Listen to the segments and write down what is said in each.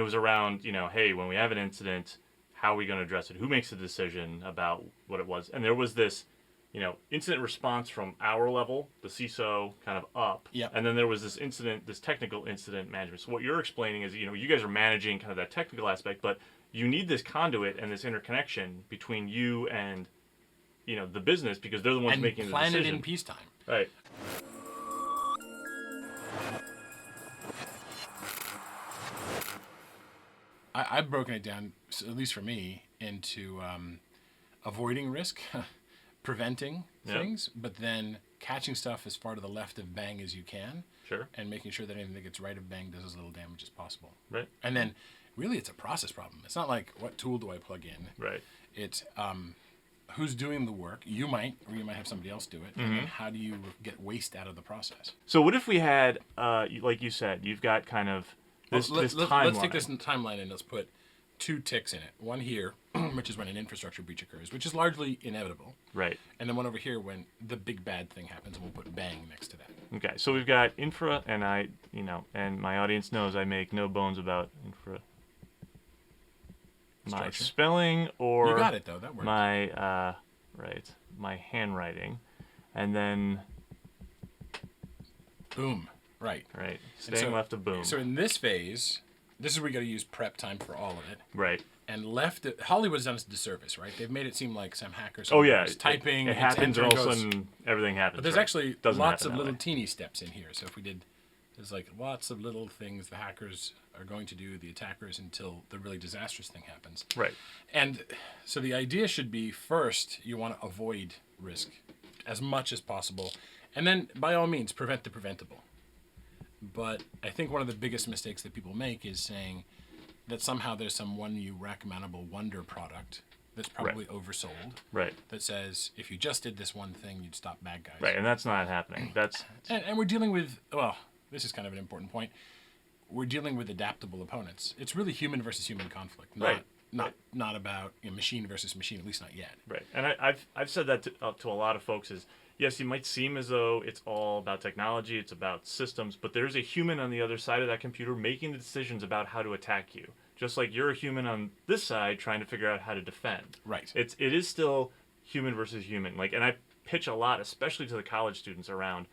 was around, hey, when we have an incident, how are we going to address it? Who makes the decision about what it was? And there was this, incident response from our level, the CISO, kind of up. Yep. And then there was this technical incident management. So what you're explaining is, you guys are managing kind of that technical aspect, but you need this conduit and this interconnection between you and, the business, because they're the ones making the decision. And plan it in peacetime. Right. I've broken it down, at least for me, into avoiding risk, preventing things, but then catching stuff as far to the left of bang as you can. Sure. And making sure that anything that gets right of bang does as little damage as possible. Right. And then, really, it's a process problem. It's not like, what tool do I plug in? Right. It's who's doing the work. You might, or you might have somebody else do it. And then how do you get waste out of the process? So what if we had, like you said, you've got kind of this timeline. Let's take this timeline and let's put 2 ticks in it. One here, which is when an infrastructure breach occurs, which is largely inevitable. Right. And then one over here when the big bad thing happens, and we'll put bang next to that. Okay, so we've got infra, and and my audience knows I make no bones about infra. My Structure. spelling or You got it though. That works. my handwriting, and then boom. Right. staying left of boom. So in this phase, this is where you got to use prep time for all of it. Right. And Hollywood's done us a disservice, right? They've made it seem like some hackers. Oh yeah, typing. It happens, and all of a goes, sudden everything happens. But there's right? actually Doesn't lots happen of that little way. teeny steps in here. So if we did, there's like lots of little things the hackers are going to do, the attackers, until the really disastrous thing happens. Right. And so the idea should be, first, you want to avoid risk as much as possible. And then, by all means, prevent the preventable. But I think one of the biggest mistakes that people make is saying that somehow there's some one new recommendable wonder product that's probably oversold. Right. That says, if you just did this one thing, you'd stop bad guys. Right, and that's not happening. That's And we're dealing with, well, this is kind of an important point. We're dealing with adaptable opponents. It's really human versus human conflict, not about machine versus machine, at least not yet. right. And I've said that to a lot of folks is, yes, it might seem as though it's all about technology, it's about systems, but there's a human on the other side of that computer making the decisions about how to attack you. Just like you're a human on this side trying to figure out how to defend. Right. It is still human versus human. And I pitch a lot, especially to the college students around,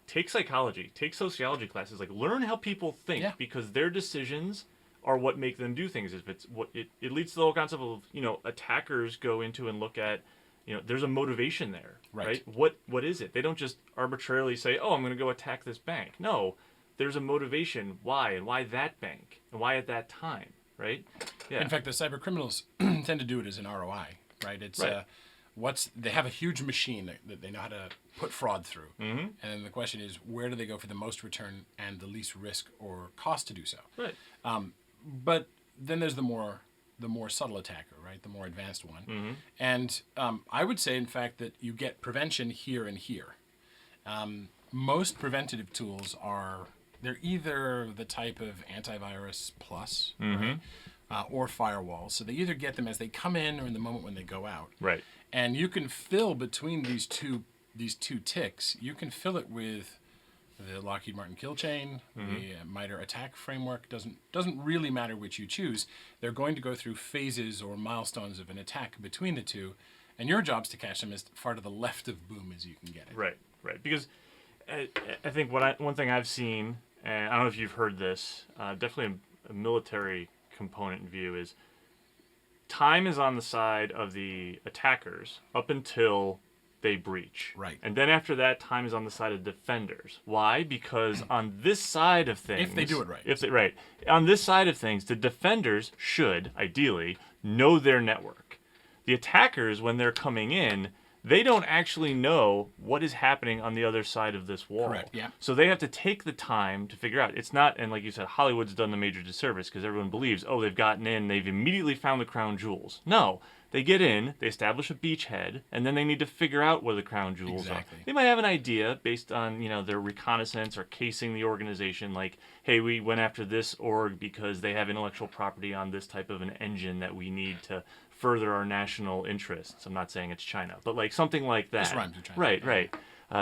take psychology, take sociology classes, learn how people think, because their decisions are what make them do things. If it's it leads to the whole concept of, attackers go into and look at, there's a motivation there, right? What is it? They don't just arbitrarily say, oh, I'm going to go attack this bank. No, there's a motivation. Why? And why that bank? And why at that time, right? Yeah. In fact, the cyber criminals tend to do it as an ROI, right? It's they have a huge machine that they know how to put fraud through. Mm-hmm. And then the question is, where do they go for the most return and the least risk or cost to do so? Right. But then there's the more subtle attacker, right? The more advanced one. Mm-hmm. And I would say, in fact, that you get prevention here and here. Most preventative tools they're either the type of antivirus plus, right? Or firewalls. So they either get them as they come in or in the moment when they go out. Right. And you can fill between these two ticks, you can fill it with the Lockheed Martin kill chain, the MITRE attack framework. Doesn't really matter which you choose. They're going to go through phases or milestones of an attack between the two, and your job's to catch them as far to the left of boom as you can get it. Right. Because I think one thing I've seen, and I don't know if you've heard this, definitely a military component view is time is on the side of the attackers up until they breach. Right. And then after that, time is on the side of defenders. Why? Because on this side of things... If they do it right. Right. On this side of things, the defenders should, ideally, know their network. The attackers, when they're coming in, they don't actually know what is happening on the other side of this wall. Correct, yeah. So they have to take the time to figure out. It's not, and like you said, Hollywood's done the major disservice because everyone believes, oh, they've gotten in, they've immediately found the crown jewels. No. They get in, they establish a beachhead, and then they need to figure out where the crown jewels are. They might have an idea based on, their reconnaissance or casing the organization, like, hey, we went after this org because they have intellectual property on this type of an engine that we need to further our national interests. I'm not saying it's China, but like something like that. This rhymes with China. Right.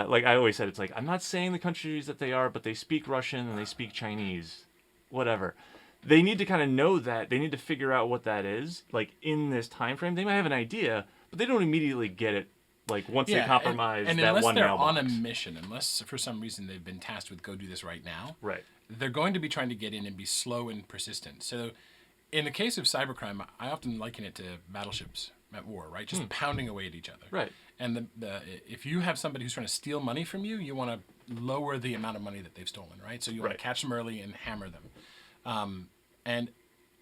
Like I always said, it's like, I'm not saying the countries that they are, but they speak Russian and they speak Chinese, whatever. they need to kind of know that. They need to figure out what that is, like, in this time frame. They might have an idea, but they don't immediately get it, like, once they compromise and that one mailbox. Unless they're on a mission, unless for some reason they've been tasked with go do this right now, right, they're going to be trying to get in and be slow and persistent. So in the case of cybercrime, I often liken it to battleships at war, right? Just pounding away at each other. Right. And if you have somebody who's trying to steal money from you, you want to lower the amount of money that they've stolen, right? So you want to catch them early and hammer them. And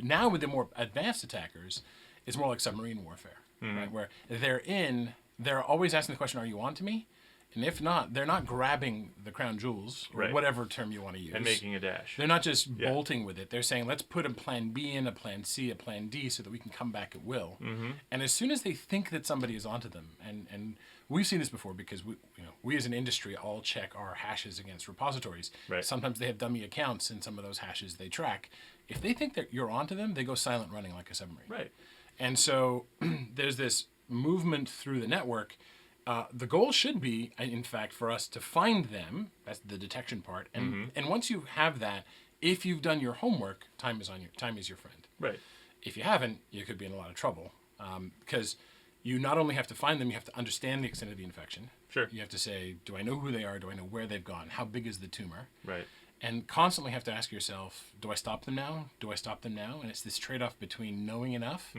now with the more advanced attackers, it's more like submarine warfare, right? Where they're always asking the question, are you on to me? And if not, they're not grabbing the crown jewels, or whatever term you want to use. And making a dash. They're not just bolting with it. They're saying, let's put a plan B in, a plan C, a plan D, so that we can come back at will. And as soon as they think that somebody is onto them, and we've seen this before because we as an industry all check our hashes against repositories. Right. Sometimes they have dummy accounts, and some of those hashes they track. If they think that you're onto them, they go silent running like a submarine. Right. And so there's this movement through the network. The goal should be, in fact, for us to find them. That's the detection part. And and once you have that, if you've done your homework, time is your friend. Right. If you haven't, you could be in a lot of trouble because you not only have to find them, you have to understand the extent of the infection. Sure. You have to say, do I know who they are? Do I know where they've gone? How big is the tumor? Right. And constantly have to ask yourself, do I stop them now? Do I stop them now? And it's this trade-off between knowing enough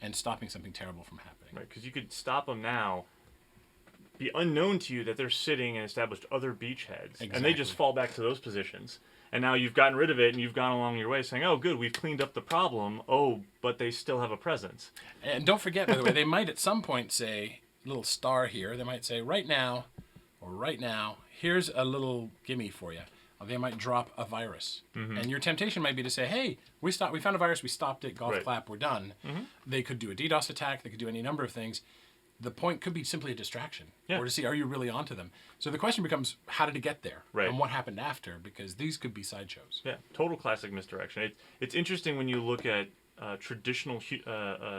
and stopping something terrible from happening. Right. Because you could stop them now, be unknown to you that they're sitting and established other beachheads, and they just fall back to those positions. And now you've gotten rid of it, and you've gone along your way saying, oh, good, we've cleaned up the problem. Oh, but they still have a presence. And don't forget, by the way, they might at some point say, little star here, they might say, right now, here's a little gimme for you. Or they might drop a virus. And your temptation might be to say, hey, we found a virus, we stopped it, golf clap, we're done. They could do a DDoS attack, they could do any number of things. The point could be simply a distraction, or to see, are you really onto them? So the question becomes, how did it get there? Right. And what happened after? Because these could be sideshows. Yeah, total classic misdirection. It's interesting when you look at traditional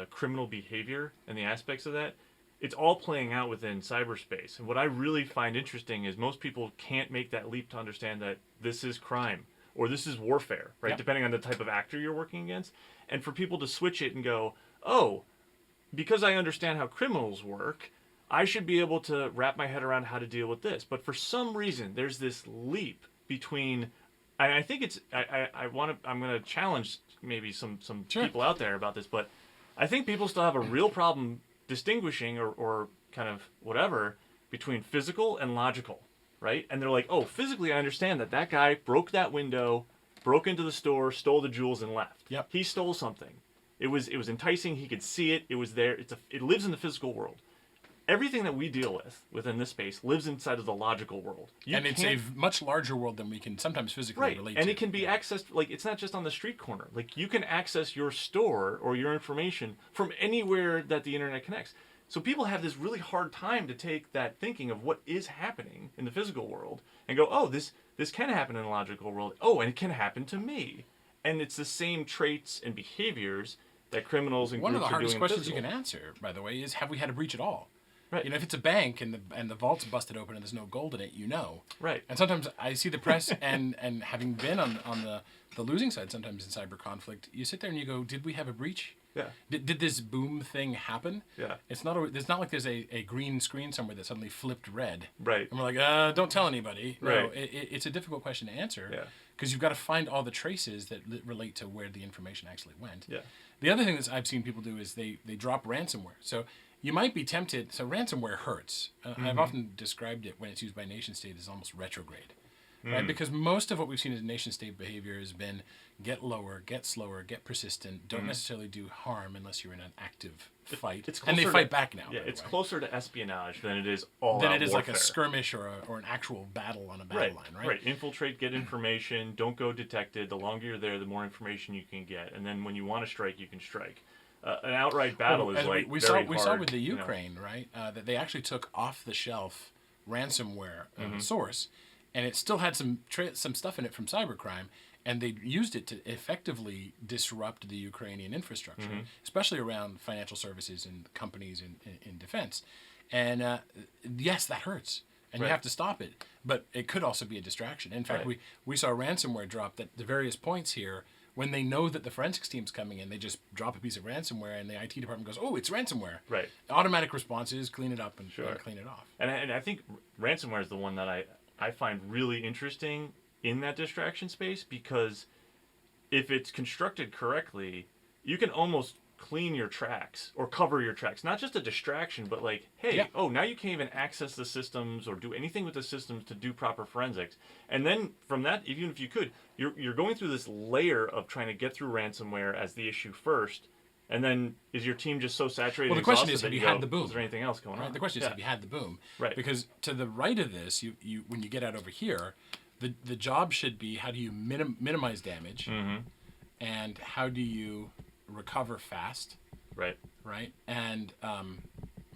criminal behavior and the aspects of that. It's all playing out within cyberspace. And what I really find interesting is most people can't make that leap to understand that this is crime or this is warfare, right? Yep. Depending on the type of actor you're working against. And for people to switch it and go, oh, because I understand how criminals work, I should be able to wrap my head around how to deal with this. But for some reason, there's this leap between, and I think it's, I'm going to challenge maybe some people out there about this, but I think people still have a real problem distinguishing or kind of whatever between physical and logical, right? And they're like, oh, physically I understand that guy broke that window, broke into the store, stole the jewels and left. Yep. He stole something. It was enticing. He could see it. It was there. It lives in the physical world. Everything that we deal with within this space lives inside of the logical world. It's a much larger world than we can sometimes physically relate to. And it can be accessed, like, it's not just on the street corner. Like, you can access your store or your information from anywhere that the internet connects. So people have this really hard time to take that thinking of what is happening in the physical world and go, oh, this can happen in the logical world. Oh, and it can happen to me. And it's the same traits and behaviors that criminals and one of groups the are doing hardest in questions you physical. can answer, by the way, is have we had a breach at all? Right. If it's a bank and the vault's busted open and there's no gold in it, you know. Right. And sometimes I see the press and having been on the losing side sometimes in cyber conflict, you sit there and you go, did we have a breach? Yeah. Did this boom thing happen? Yeah. It's not like there's a green screen somewhere that suddenly flipped red. Right. And we're like, don't tell anybody. No, Right. it's a difficult question to answer. Yeah. Because you've got to find all the traces that relate to where the information actually went. Yeah. The other thing that I've seen people do is they drop ransomware. So you might be tempted. So ransomware hurts. I've often described it when it's used by nation state as almost retrograde. Right? Because most of what we've seen as nation state behavior has been get lower, get slower, get persistent, don't necessarily do harm unless you're in an active fight. And they fight back now. Yeah, it's closer to espionage than it is all than it is warfare. like a skirmish or an actual battle on a battle line, right? Right. Infiltrate, get information, don't go detected. The longer you're there, the more information you can get. And then when you want to strike, you can strike. An outright battle is like we very saw hard, with the Ukraine, right? That they actually took off the shelf ransomware source, and it still had some stuff in it from cybercrime, and they used it to effectively disrupt the Ukrainian infrastructure, especially around financial services and companies in defense. And yes, that hurts, and you have to stop it. But it could also be a distraction. In fact, we saw ransomware drop that the various points here when they know that the forensics team's coming in, they just drop a piece of ransomware, and the IT department goes, "Oh, it's ransomware." Right. Automatic response is clean it up and Sure. clean it off. And I think ransomware is the one that I find really interesting in that distraction space, because if it's constructed correctly, you can almost clean your tracks or cover your tracks. Not just a distraction, but like, hey, now you can't even access the systems or do anything with the systems to do proper forensics. And then from that, even if you could, you're going through this layer of trying to get through ransomware as the issue first. And then is your team just so saturated? Well, the question is, that have you go, had the boom? Is there anything else going on? The question is, have you had the boom? Right. Because to the right of this, you when you get out over here, the job should be, how do you minimize damage, and how do you recover fast? Right. And I'm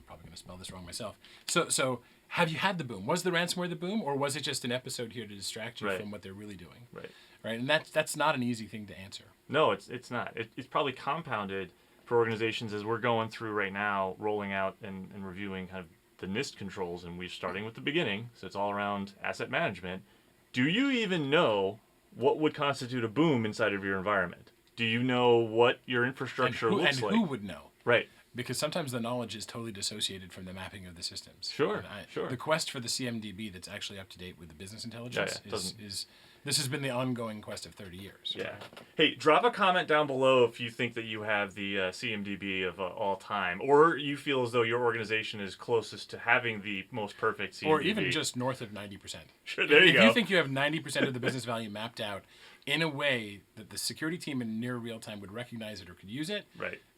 probably going to spell this wrong myself. So have you had the boom? Was the ransomware the boom, or was it just an episode here to distract you from what they're really doing? Right. And that's not an easy thing to answer. No, it's not. It's probably compounded for organizations as we're going through right now, rolling out and reviewing kind of the NIST controls, and we're starting with the beginning. So it's all around asset management. Do you even know what would constitute a boom inside of your environment? Do you know what your infrastructure looks like? And who would know? Right. Because sometimes the knowledge is totally dissociated from the mapping of the systems. Sure. The quest for the CMDB that's actually up to date with the business intelligence is this has been the ongoing quest of 30 years. Yeah. Hey, drop a comment down below if you think that you have the CMDB of all time, or you feel as though your organization is closest to having the most perfect CMDB. Or even just north of 90%. Sure, there you go. If you think you have 90% of the business value mapped out in a way that the security team in near real time would recognize it or could use it,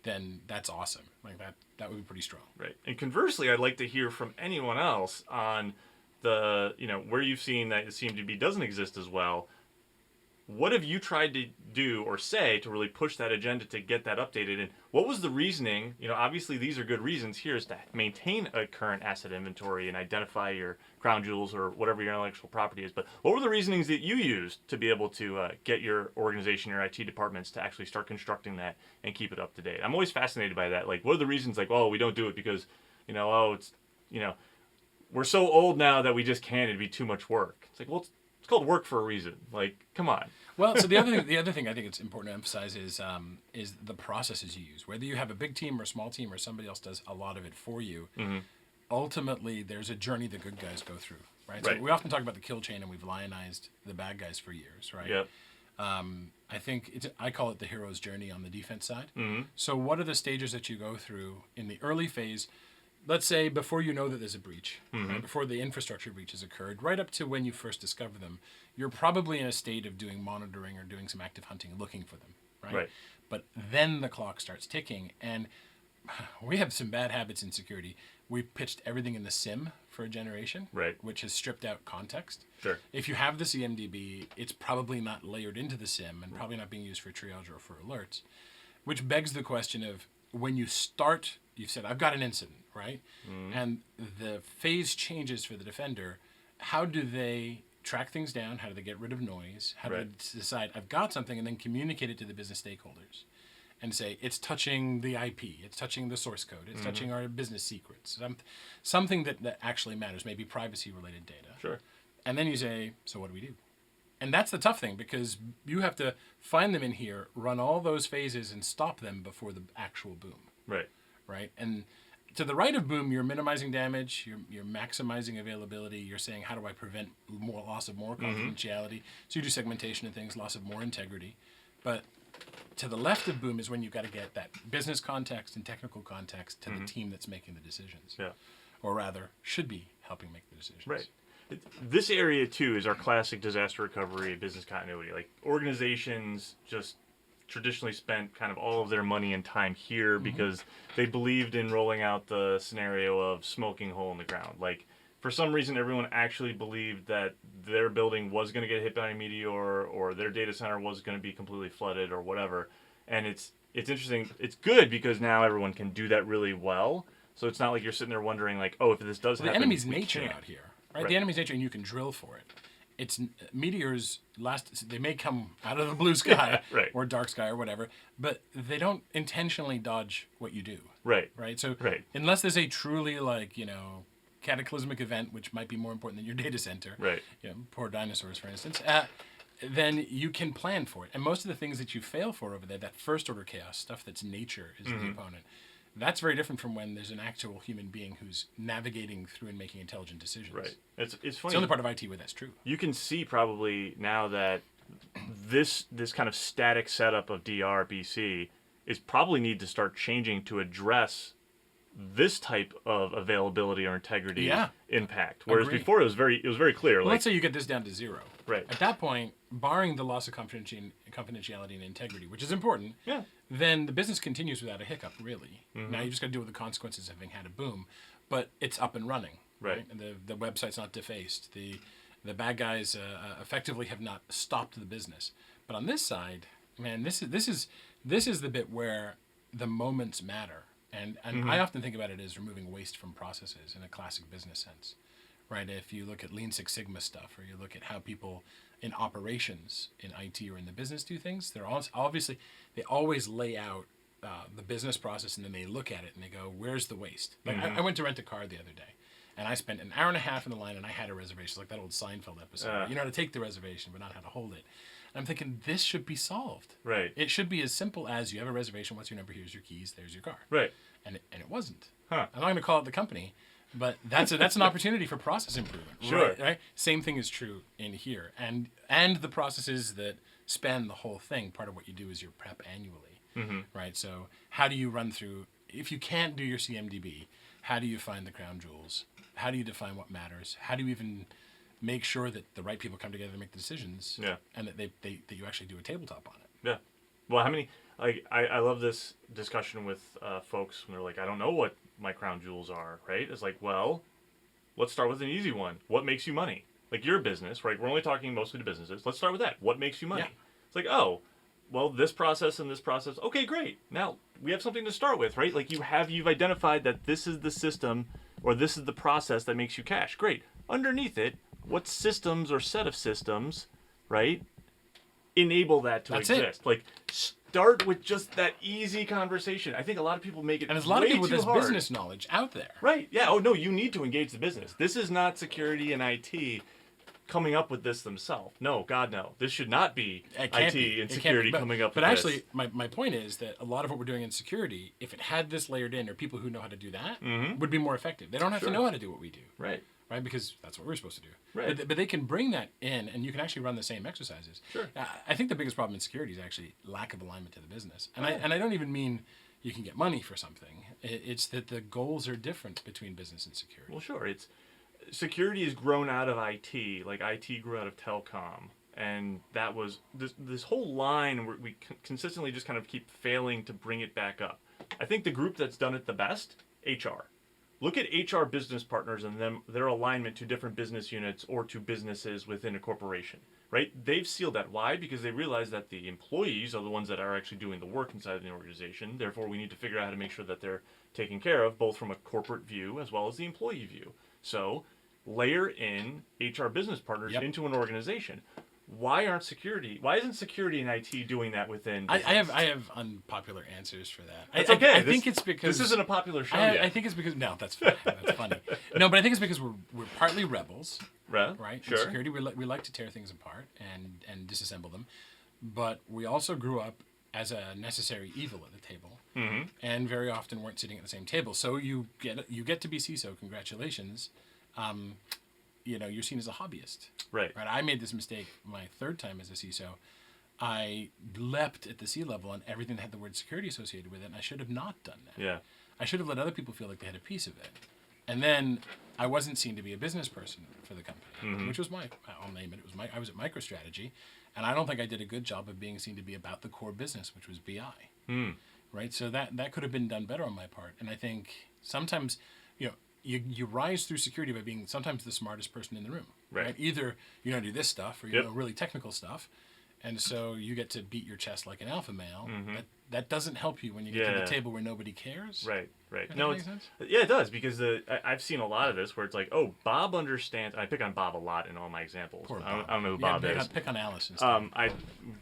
then that's awesome. Like that would be pretty strong. Right. And conversely, I'd like to hear from anyone else on the, where you've seen that the CMDB doesn't exist as well. What have you tried to do or say to really push that agenda to get that updated? And what was the reasoning? Obviously these are good reasons here, is to maintain a current asset inventory and identify your crown jewels or whatever your intellectual property is. But what were the reasonings that you used to be able to get your organization, your IT departments to actually start constructing that and keep it up to date? I'm always fascinated by that. Like, what are the reasons? Like, we don't do it because, we're so old now that we just can't. It'd be too much work. It's like, well, it's called work for a reason. Like, come on. Well, so the other thing I think it's important to emphasize is the processes you use. Whether you have a big team or a small team or somebody else does a lot of it for you, ultimately there's a journey the good guys go through, right? So we often talk about the kill chain, and we've lionized the bad guys for years, right? Yep. I think I call it the hero's journey on the defense side. So what are the stages that you go through in the early phase? Let's say before you know that there's a breach, right, before the infrastructure breach has occurred, right up to when you first discover them, you're probably in a state of doing monitoring or doing some active hunting, looking for them, right? But then the clock starts ticking, and we have some bad habits in security. We've pitched everything in the SIM for a generation, which has stripped out context. Sure. If you have the CMDB, it's probably not layered into the SIM and probably not being used for triage or for alerts, which begs the question of, when you start, you've said, I've got an incident, right? And the phase changes for the defender. How do they track things down? How do they get rid of noise? How do they decide, I've got something, and then communicate it to the business stakeholders and say, it's touching the IP, it's touching the source code, it's touching our business secrets, something that actually matters, maybe privacy-related data. Sure. And then you say, so what do we do? And that's the tough thing, because you have to find them in here, run all those phases, and stop them before the actual boom. Right. And to the right of boom, you're minimizing damage, you're maximizing availability, you're saying, how do I prevent more loss of more confidentiality? So you do segmentation and things, loss of more integrity. But to the left of boom is when you've got to get that business context and technical context to the team that's making the decisions. Or rather, should be helping make the decisions. Right. This area, too, is our classic disaster recovery, business continuity. Like, organizations just traditionally spent kind of all of their money and time here because they believed in rolling out the scenario of smoking hole in the ground. Like, for some reason, everyone actually believed that their building was going to get hit by a meteor, or their data center was going to be completely flooded, or whatever. And it's interesting. It's good because now everyone can do that really well. So it's not like you're sitting there wondering, like, if this does happen, the enemy's nature out here. Right? The enemy's nature, and you can drill for it. It's meteors. They may come out of the blue sky or dark sky or whatever, but they don't intentionally dodge what you do. Right. So unless there's a truly cataclysmic event, which might be more important than your data center. Poor dinosaurs, for instance. then you can plan for it. And most of the things that you fail for over there, that first order chaos, stuff that's nature is the opponent, that's very different from when there's an actual human being who's navigating through and making intelligent decisions. Right. It's funny. It's the only part of IT where that's true. You can see probably now that this kind of static setup of DRBC is probably need to start changing to address this type of availability or integrity impact. Whereas before it was very clear. Well, let's say you get this down to 0. Right. At that point, barring the loss of confidentiality and integrity, which is important, then the business continues without a hiccup, really. Now you just got to deal with the consequences of having had a boom, but it's up and running. Right. And the website's not defaced. The bad guys effectively have not stopped the business. But on this side, man, this is the bit where the moments matter. And I often think about it as removing waste from processes in a classic business sense, right? If you look at Lean Six Sigma stuff, or you look at how people in operations in IT or in the business do things, they're obviously, they always lay out the business process, and then they look at it and they go, where's the waste? Like I went to rent a car the other day, and I spent an hour and a half in the line, and I had a reservation, like that old Seinfeld episode. You know how to take the reservation, but not how to hold it. And I'm thinking, this should be solved. Right. It should be as simple as you have a reservation, what's your number, here's your keys, there's your car. Right. And it wasn't. Huh. I'm not going to call it the company, but that's an opportunity for process improvement. Sure. Right? Same thing is true in here. And the processes that span the whole thing, part of what you do is your prep annually. Right? So how do you run through, if you can't do your CMDB, how do you find the crown jewels? How do you define what matters? How do you even make sure that the right people come together to make the decisions? Yeah. And that that you actually do a tabletop on it. Yeah. Well, how many, like, I love this discussion with folks when they're like, I don't know what my crown jewels are, right? It's like, well, let's start with an easy one. What makes you money? Like, you're a business, right? We're only talking mostly to businesses. Let's start with that. What makes you money? Yeah. It's like, oh, well, this process and this process. Okay, great. Now we have something to start with, right? Like you've identified that this is the system or this is the process that makes you cash. Great. Underneath it, what systems or set of systems, right, enable that to exist? Like, start with just that easy conversation. I think a lot of people make it and there's a lot of people with this hard. business knowledge out there. Right. Yeah. Oh, no, you need to engage the business. This is not security and IT coming up with this themselves. No, God, no. This should not be IT and security coming up with this. But actually, my point is that a lot of what we're doing in security, if it had this layered in, or people who know how to do that, would be be effective. They don't have to know how to do what we do. Right. Right? Because that's what we're supposed to do. Right. But they can bring that in, and you can actually run the same exercises. Sure. I think the biggest problem in security is actually lack of alignment to the business. And I don't even mean you can get money for something. It's that the goals are different between business and security. Well, sure. Security has grown out of IT, like IT grew out of telecom, and that was this whole line where we consistently just kind of keep failing to bring it back up. I think the group that's done it the best, HR. Look at HR business partners and their alignment to different business units or to businesses within a corporation, right? They've sealed that. Why? Because they realize that the employees are the ones that are actually doing the work inside of the organization. Therefore, we need to figure out how to make sure that they're taken care of, both from a corporate view as well as the employee view. So, layer in HR business partners into an organization. Why isn't security and IT doing that within business? I have unpopular answers for that. That's okay. I think it's because this isn't a popular show yet. I think it's because that's fine. That's funny. No, but I think it's because we're partly rebels, right? Sure. In security, we like to tear things apart and disassemble them, but we also grew up as a necessary evil at the table, and very often weren't sitting at the same table. So you get to be CISO. Congratulations. You're seen as a hobbyist. Right. I made this mistake my third time as a CISO. I leapt at the C level on everything that had the word security associated with it, and I should have not done that. Yeah. I should have let other people feel like they had a piece of it. And then I wasn't seen to be a business person for the company, which was I'll name it, I was at MicroStrategy, and I don't think I did a good job of being seen to be about the core business, which was BI. Right? So that could have been done better on my part. And I think sometimes, you rise through security by being sometimes the smartest person in the room. Right? Either you know do this stuff or you know really technical stuff, and so you get to beat your chest like an alpha male. That doesn't help you when you get to the table where nobody cares. Right. Does that make sense? It does, because I've seen a lot of this where it's like, oh, Bob understands. I pick on Bob a lot in all my examples. Poor I Bob. don't know who Bob is. Pick on Alice instead. I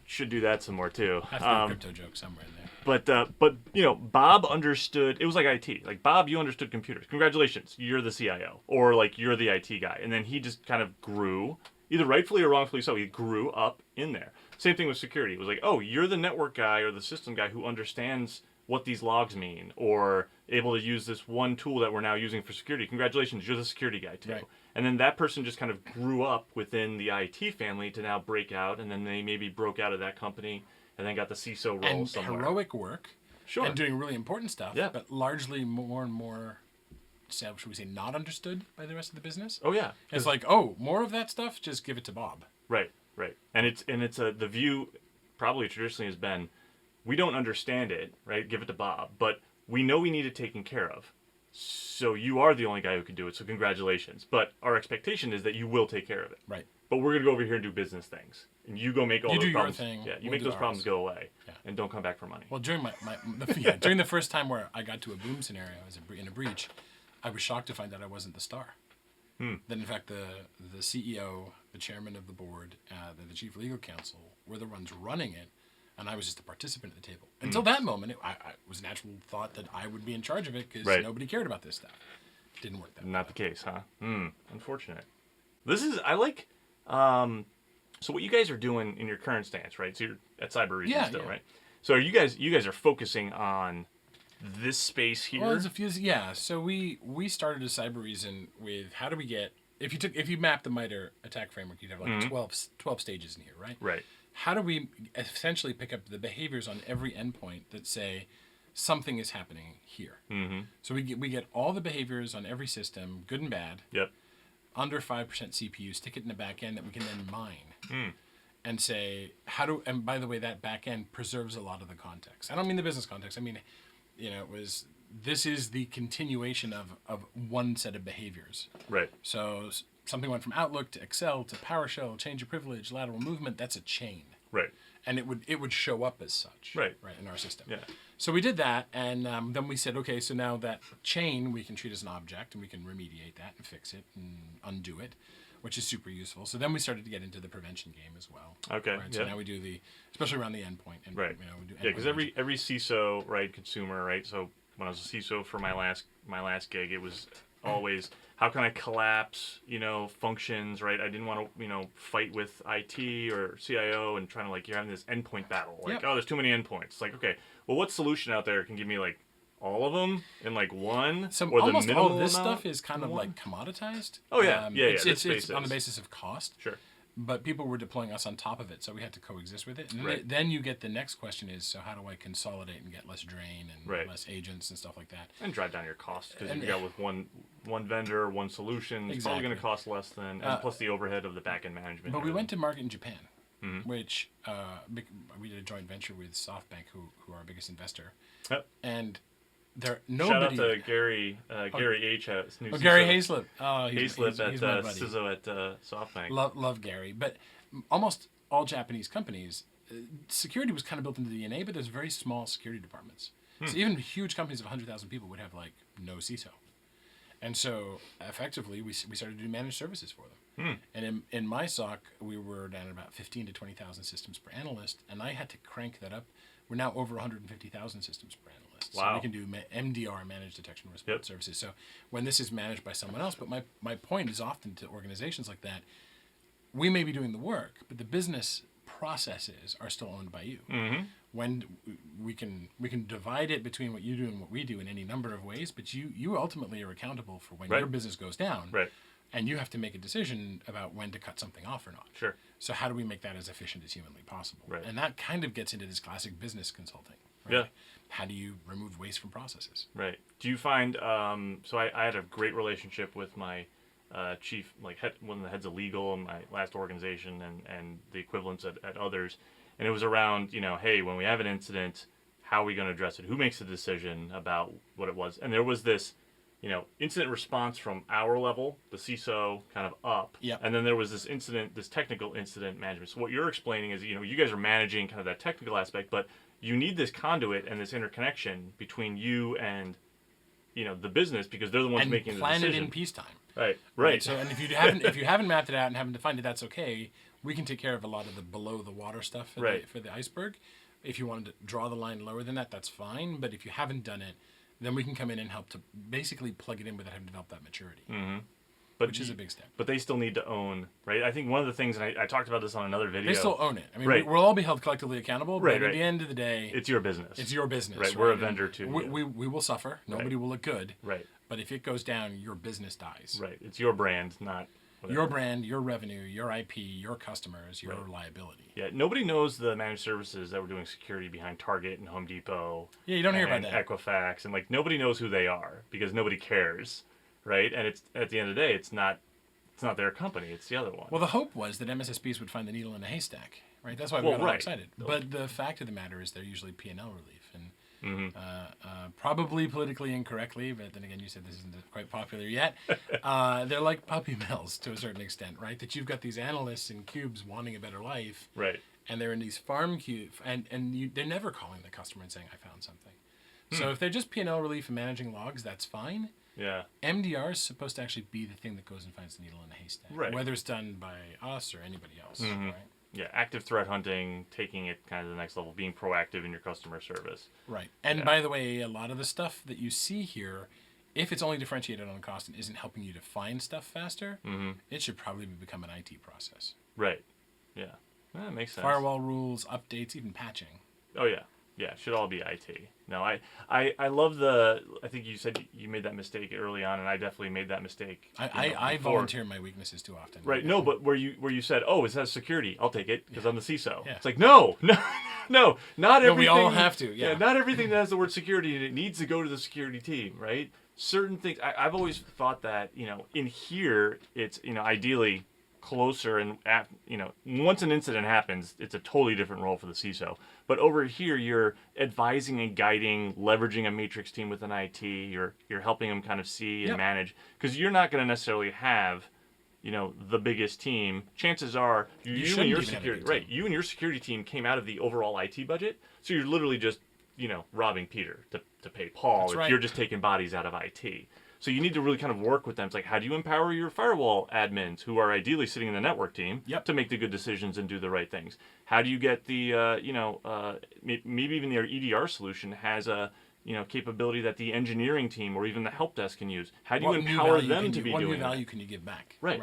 should do that some more too. I have a crypto joke somewhere in there. But Bob understood. It was like IT. Like, Bob, you understood computers. Congratulations, you're the CIO, or like you're the IT guy. And then he just kind of grew either rightfully or wrongfully so, he grew up in there. Same thing with security. It was like, oh, you're the network guy or the system guy who understands what these logs mean, or able to use this one tool that we're now using for security. Congratulations, you're the security guy too. Right. And then that person just kind of grew up within the IT family to now break out, and then they maybe broke out of that company and then got the CISO role and somewhere. heroic work. Sure. And doing really important stuff. Yeah. But largely more and more, should we say, not understood by the rest of the business. Oh yeah. It's like, oh, more of that stuff, just give it to Bob. Right. And it's the view probably traditionally has been, we don't understand it, right? Give it to Bob, but we know we need it taken care of. So you are the only guy who can do it. So congratulations. But our expectation is that you will take care of it. Right. But we're gonna go over here and do business things, and you go make all those do your problems. thing, Yeah, you we'll make do those ours. problems go away, Yeah. and don't come back for money. Well, during during the first time where I got to a boom scenario in a breach, I was shocked to find out I wasn't the star. That in fact the CEO, the chairman of the board, the chief legal counsel were the ones running it, and I was just a participant at the table. Until that moment, I was a natural thought that I would be in charge of it because Right. nobody cared about this stuff. Didn't work that way. Not the case, huh? Unfortunate. I like. So what you guys are doing in your current stance, right? So you're at Cybereason still, yeah. right? So are you guys are focusing on this space here? Well, there's a few. Yeah, so we started a Cybereason with how do we get if you map the MITRE ATT&CK framework, you'd have like 12 stages in here, right? Right. How do we essentially pick up the behaviors on every endpoint that say something is happening here? So we get all the behaviors on every system, good and bad, Yep. under 5% CPU, stick it in the back end that we can then mine. And say and by the way, that back end preserves a lot of the context. I don't mean the business context. I mean, this is the continuation of one set of behaviors. Right. So something went from Outlook to Excel to PowerShell, change of privilege, lateral movement. That's a chain, Right. and it would show up as such. Right. in our system. Yeah. So we did that, and then we said, okay, so now that chain we can treat as an object, and we can remediate that and fix it and undo it, which is super useful. So then we started to get into the prevention game as well. Okay. Right? So Yeah. now we do especially around the endpoint. And, Right. we do Yeah, because endpoint every CISO, right, consumer, right. So when I was a CISO for my last gig, it was always how can I collapse, functions, right? I didn't want to, fight with IT or CIO and trying to you're having this endpoint battle. Like, Yep. oh, there's too many endpoints. It's like, okay, well, what solution out there can give me all of them in one? So or the almost minimal all of this amount stuff is kind in of one? commoditized. Oh, yeah. It's, this it's space on the is. basis of cost. Sure. But people were deploying us on top of it, so we had to coexist with it. And Right. then you get the next question is, so how do I consolidate and get less drain and Right. less agents and stuff like that? And drive down your costs because And- you got with one vendor, one solution, it's probably going to Exactly. cost less than, and plus the overhead of the back-end management. But we and went to market in Japan, Mm-hmm. which we did a joint venture with SoftBank, who are our biggest investor. Yep. And Shout nobody. out to Gary H. New Gary CISO. Hayslip. Oh, Hayslip he's at my buddy. CISO at SoftBank. Love Gary, but almost all Japanese companies, security was kind of built into the DNA, but there's very small security departments. So even huge companies of 100,000 people would have no CISO, and so effectively we started to do managed services for them. And in my SOC, we were down at about 15 to 20,000 systems per analyst, and I had to crank that up. We're now over 150,000 systems per analyst. So Wow. we can do MDR, managed detection and response Yep. services. So when this is managed by someone else, but my point is often to organizations like that, we may be doing the work, but the business processes are still owned by you. Mm-hmm. When we can divide it between what you do and what we do in any number of ways, but you ultimately are accountable for when Right. your business goes down, Right. and you have to make a decision about when to cut something off or not. Sure. So how do we make that as efficient as humanly possible? Right. And that kind of gets into this classic business consulting. Right? Yeah. How do you remove waste from processes? Right. Do you find? So I had a great relationship with my chief, one of the heads of legal in my last organization, and the equivalents at others, and it was around hey, when we have an incident, how are we going to address it? Who makes the decision about what it was? And there was this incident response from our level, the CISO, kind of up. Yep. And then there was this technical incident management. So what you're explaining is, you guys are managing kind of that technical aspect, but you need this conduit and this interconnection between you and, the business, because they're the ones And making the plan decision. it in peacetime. Right. So, and if you haven't mapped it out and haven't defined it, that's okay. We can take care of a lot of the below the water stuff for the iceberg. If you wanted to draw the line lower than that, that's fine. But if you haven't done it, then we can come in and help to basically plug it in without having developed that maturity. Mm-hmm. which is a big step. But they still need to own, right? I think one of the things, and I talked about this on another video. They still own it. I mean, Right. we'll all be held collectively accountable, but Right, at the end of the day, it's your business. It's your business. Right, we're a vendor too. We will suffer. Nobody will look good. Right. But if it goes down, your business dies. Right. It's your brand, not whatever. Your brand, your revenue, your IP, your customers, your liability. Yeah, nobody knows the managed services that were doing security behind Target and Home Depot. Yeah, you don't hear about that. Equifax, and like nobody knows who they are because nobody cares, right? And it's at the end of the day, it's not their company, it's the other one. Well, the hope was that MSSPs would find the needle in a haystack, right? That's why we got all excited. But the fact of the matter is they're usually P&L relief, and probably politically incorrectly, but then again, you said this isn't quite popular yet. They're like puppy mills to a certain extent, right? That you've got these analysts in cubes wanting a better life, right? And they're in these farm cubes, and they're never calling the customer and saying, "I found something." So if they're just P&L relief and managing logs, that's fine. Yeah. MDR is supposed to actually be the thing that goes and finds the needle in a haystack, right? Whether it's done by us or anybody else, right? Yeah, active threat hunting, taking it kind of to the next level, being proactive in your customer service. Right. And by the way, a lot of the stuff that you see here, if it's only differentiated on cost and isn't helping you to find stuff faster, it should probably become an IT process. Right. Yeah. That makes sense. Firewall rules, updates, even patching. Oh, yeah. Yeah, should all be IT. No, I love the. I think you said you made that mistake early on, and I definitely made that mistake. I volunteer my weaknesses too often. Right. No, but where you said, oh, it says security, I'll take it because I'm the CISO. Yeah. It's like no, not everything. No, we all have to. Yeah. Not everything that has the word security in it needs to go to the security team, right? Certain things. I've always thought that in here it's ideally closer and once an incident happens, it's a totally different role for the CISO. But over here, you're advising and guiding, leveraging a matrix team within IT. You're helping them kind of see and manage, because you're not going to necessarily have, the biggest team. Chances are you and your security, you and your security team came out of the overall IT budget, so you're literally just robbing Peter to pay Paul if you're just taking bodies out of IT. So you need to really kind of work with them. It's like, how do you empower your firewall admins, who are ideally sitting in the network team, to make the good decisions and do the right things? How do you get the, maybe even their EDR solution has a, capability that the engineering team or even the help desk can use? How do you empower them to be doing that? What new value can you give back? Right.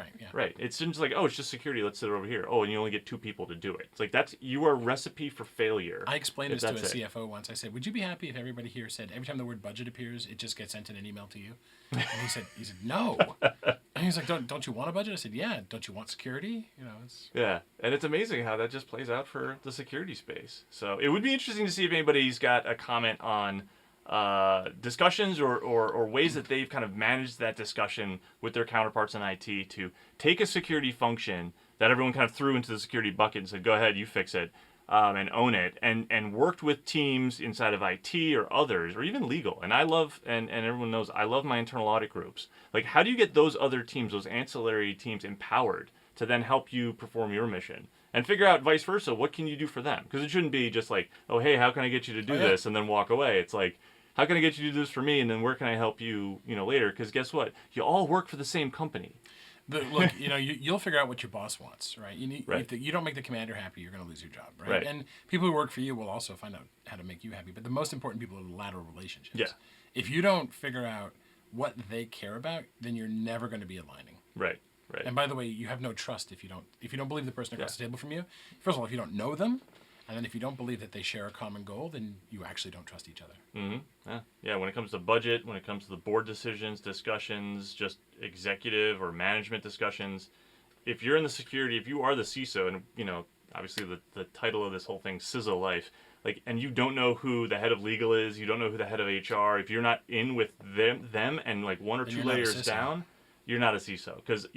It's just like, oh, it's just security. Let's sit over here. Oh, and you only get 2 people to do it. It's like you are a recipe for failure. I explained this to a CFO once. I said, would you be happy if everybody here said every time the word budget appears, it just gets sent in an email to you? And he said, no. And he's like, don't you want a budget? I said, yeah. Don't you want security? Yeah, and it's amazing how that just plays out for the security space. So it would be interesting to see if anybody's got a comment on discussions or ways that they've kind of managed that discussion with their counterparts in IT to take a security function that everyone kind of threw into the security bucket and said, go ahead, you fix it, and own it, and worked with teams inside of IT or others, or even legal. And I love, and everyone knows, I love my internal audit groups. Like, how do you get those other teams, those ancillary teams, empowered to then help you perform your mission? And figure out vice versa, what can you do for them? Because it shouldn't be just like, oh, hey, how can I get you to do this, and then walk away. It's like, how can I get you to do this for me, and then where can I help you, later? Because guess what? You all work for the same company. Look, you'll figure out what your boss wants, right? If you don't make the commander happy, you're going to lose your job, right? And people who work for you will also find out how to make you happy. But the most important people are the lateral relationships. Yeah. If you don't figure out what they care about, then you're never going to be aligning. Right. And by the way, you have no trust if you don't believe the person across the table from you. First of all, if you don't know them, and then if you don't believe that they share a common goal, then you actually don't trust each other. Mm-hmm. Yeah. When it comes to budget, when it comes to the board decisions, discussions, just executive or management discussions, if you're in the security, if you are the CISO, and obviously the title of this whole thing, CISO life, like, and you don't know who the head of legal is, you don't know who the head of HR, if you're not in with them and like 1 or 2 layers down, you're not a CISO. Because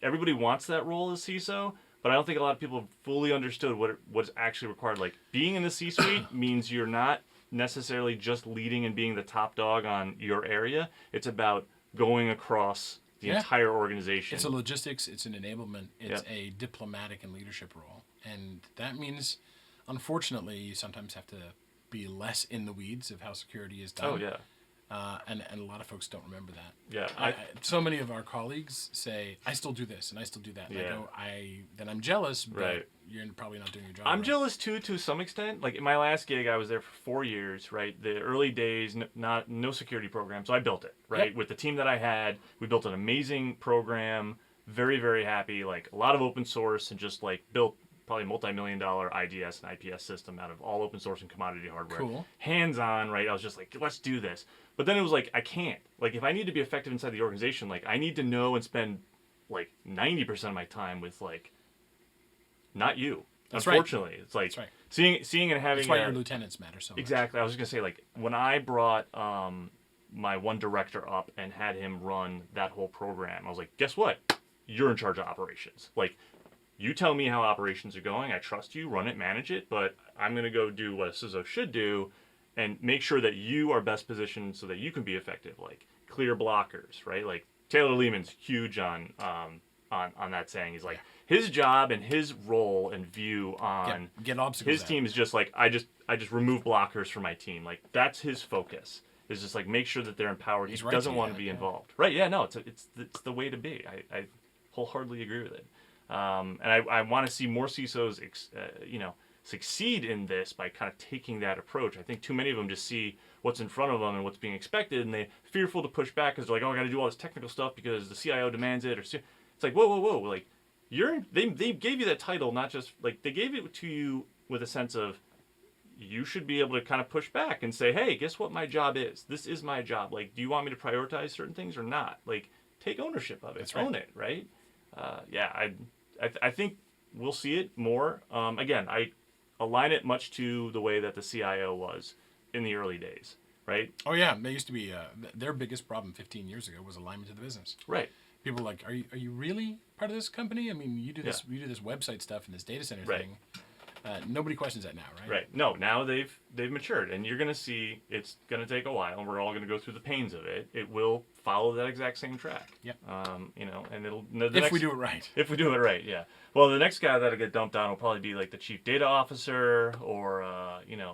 everybody wants that role as CISO. But I don't think a lot of people have fully understood what's actually required. Like, being in the C-suite means you're not necessarily just leading and being the top dog on your area. It's about going across the entire organization. It's a logistics, it's an enablement, it's a diplomatic and leadership role. And that means, unfortunately, you sometimes have to be less in the weeds of how security is done. Oh, yeah. And a lot of folks don't remember that. Yeah. So many of our colleagues say, I still do this and I still do that. And Yeah. then I'm jealous, but Right. you're probably not doing your job. I'm right. jealous too, to some extent. Like in my last gig, I was there for 4 years, right? The early days, no security program, so I built it, right? Yep. With the team that I had, we built an amazing program. Very, very happy. Like a lot of open source, and just like built probably multi-million-dollar IDS and IPS system out of all open source and commodity hardware. Cool. Hands-on, right? I was just like, let's do this. But then it was like, I can't. Like if I need to be effective inside the organization, like I need to know and spend like 90% of my time with like, not you. That's Unfortunately, right. it's like That's right. seeing and having. That's why your lieutenants matter so much. Exactly. I was just gonna say, like, when I brought my one director up and had him run that whole program, I was like, guess what? You're in charge of operations. Like, you tell me how operations are going. I trust you. Run it, manage it. But I'm gonna go do what a CISO should do, and make sure that you are best positioned so that you can be effective. Like clear blockers, right? Like Taylor Lehman's huge on that saying. He's like, his job and his role and view on get obstacles his out. team is just like, I just remove blockers from my team. Like that's his focus. Is just like make sure that they're empowered. He's He right doesn't to want to that, be yeah. involved. Right? Yeah. No. It's the way to be. I wholeheartedly agree with it. And I want to see more CISOs, succeed in this by kind of taking that approach. I think too many of them just see what's in front of them and what's being expected, and they're fearful to push back because they're like, oh, I got to do all this technical stuff because the CIO demands it. Or it's like, whoa, like they gave you that title, not just like they gave it to you with a sense of you should be able to kind of push back and say, hey, guess what my job is? This is my job. Like, do you want me to prioritize certain things or not? Like, take ownership of it. That's right. Own it, right? I think we'll see it more. Again, I align it much to the way that the CIO was in the early days, right? Oh yeah, they used to be their biggest problem 15 years ago was alignment to the business. Right. People were like, are you really part of this company? I mean, you do this website stuff and this data center Right. thing. Nobody questions that now, right? Right. No, now they've matured, and you're going to see it's going to take a while, and we're all going to go through the pains of it. It will follow that exact same track. Yep. And it'll If we do it right. If we do it right, yeah. Well, the next guy that'll get dumped on will probably be like the chief data officer or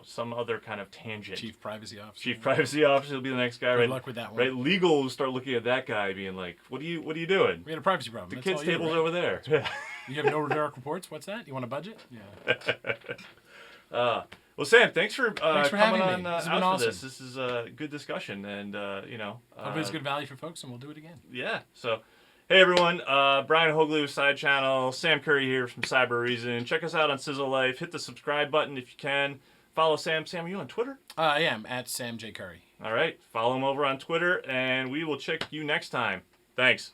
some other kind of tangent. Chief privacy officer. Chief privacy officer will be the next guy. Good right? luck with that one. Right. Legal will start looking at that guy, being like, "What are you doing? We had a privacy problem. The That's kids' all you, table's right? over there." Yeah. You have no direct reports? What's that? You want a budget? Yeah. Well, Sam, thanks for having coming me. on This has been out for awesome. this. This is a good discussion, and Hope it's good value for folks, and we'll do it again. yeah. So, hey everyone, Brian Hoagley with SideChannel, Sam Curry here from Cybereason. Check us out on Sizzle Life. Hit the subscribe button if you can. Follow Sam. Sam, are you on Twitter? I am at Sam J. Curry. All right. Follow him over on Twitter, and we will check you next time. Thanks.